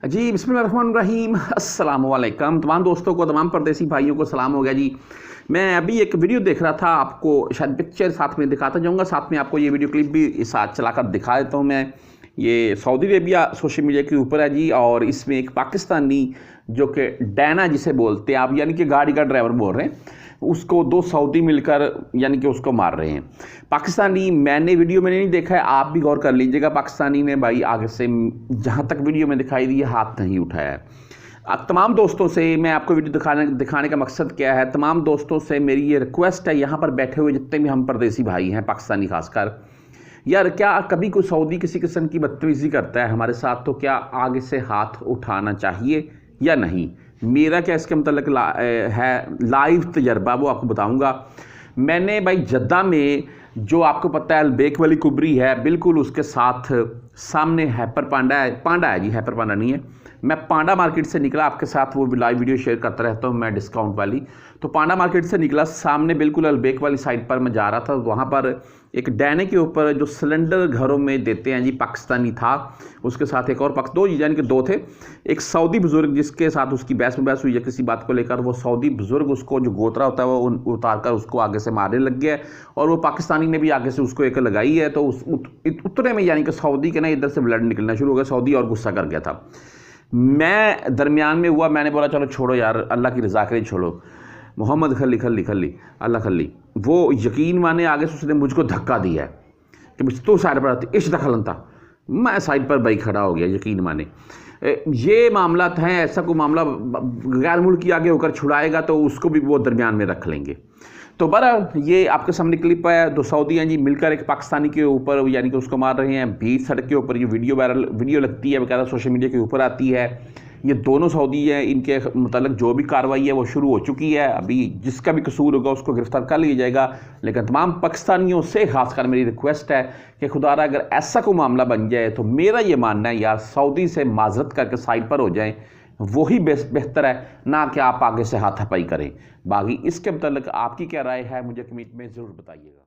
जी बिस्मिल्लाहिर्रहमानिर्रहीम अस्सलाम वालेकुम। तमाम दोस्तों को, तमाम परदेसी भाइयों को सलाम हो गया जी। मैं अभी एक वीडियो देख रहा था, आपको शायद पिक्चर साथ में दिखाता जाऊंगा, साथ में आपको ये वीडियो क्लिप भी साथ चलाकर दिखा देता हूँ मैं। ये सऊदी अरेबिया सोशल मीडिया के ऊपर है जी, और इसमें एक पाकिस्तानी जो कि डैना जिसे बोलते हैं आप, यानी कि गाड़ी का ड्राइवर बोल रहे हैं, उसको दो सऊदी मिलकर यानी कि उसको मार रहे हैं। पाकिस्तानी, मैंने वीडियो में नहीं देखा है, आप भी गौर कर लीजिएगा। पाकिस्तानी ने भाई आगे से जहाँ तक वीडियो में दिखाई दी हाथ नहीं उठाया है। अब तमाम दोस्तों से मैं आपको वीडियो दिखाने का मकसद क्या है, तमाम दोस्तों से मेरी ये रिक्वेस्ट है, यहाँ पर बैठे हुए जितने भी हम परदेसी भाई हैं, पाकिस्तानी खासकर, यार क्या कभी कोई सऊदी किसी किस्म की बदतमीज़ी करता है हमारे साथ, तो क्या आगे से हाथ उठाना चाहिए या नहीं? मेरा क्या इसके मतलब है लाइव तजर्बा, वो आपको बताऊंगा। मैंने भाई जद्दा में, जो आपको पता है अलबेक वाली कुबरी है, बिल्कुल उसके साथ सामने हैपर पांडा है, पांडा है जी, हैपर पांडा नहीं है। मैं पांडा मार्केट से निकला, आपके साथ वो लाइव वीडियो शेयर करता रहता हूँ मैं, डिस्काउंट वाली। तो पांडा मार्केट से निकला, सामने बिल्कुल अलबेक वाली साइड पर मैं जा रहा था। वहाँ पर एक डैने के ऊपर जो सिलेंडर घरों में देते हैं जी, पाकिस्तानी था, उसके साथ एक और दो, यानी कि दो थे। एक सऊदी बुजुर्ग जिसके साथ उसकी बहस में बहस हुई है किसी बात को लेकर, वो सऊदी बुजुर्ग उसको जो गोतरा होता है वो उतार कर उसको आगे से मारने लग गया, और वो पाकिस्तानी ने भी आगे से उसको एक लगाई है। तो उतने में यानी कि सऊदी के ना इधर से ब्लड निकलना शुरू हो गया, सऊदी और गुस्सा कर गया था। मैं दरमियान में हुआ, मैंने बोला चलो छोड़ो यार, अल्लाह की रज़ा के लिए छोड़ो, मोहम्मद खली खली खली अल्लाह खली। वो यकीन माने आगे से उसने मुझको धक्का दिया है कि तू साइड पर आती, इस दखलन था। मैं साइड पर भाई खड़ा हो गया, यकीन माने। ये मामला है, ऐसा कोई मामला गैर मुल्की आगे होकर छुड़ाएगा तो उसको भी वो दरमियान में रख लेंगे। तो बहरहाल ये आपके सामने क्लिप है, दो सऊदी हैं जी मिलकर एक पाकिस्तानी के ऊपर यानी कि उसको मार रहे हैं बीच सड़क के ऊपर। ये वीडियो वायरल वीडियो लगती है, बकायदा सोशल मीडिया के ऊपर आती है। ये दोनों सऊदी हैं, इनके मतलब जो भी कार्रवाई है वो शुरू हो चुकी है। अभी जिसका भी कसूर होगा उसको गिरफ्तार कर लिया जाएगा। लेकिन तमाम पाकिस्तानियों से खासकर मेरी रिक्वेस्ट है कि खुदारा अगर ऐसा कोई मामला बन जाए तो मेरा ये मानना है यार, सऊदी से माजरत करके साइड पर हो जाएं, वही बेहतर है, ना कि आप आगे से हाथापाई करें। बाकी इसके मतलब आपकी क्या राय है, मुझे कमेंट में ज़रूर बताइएगा।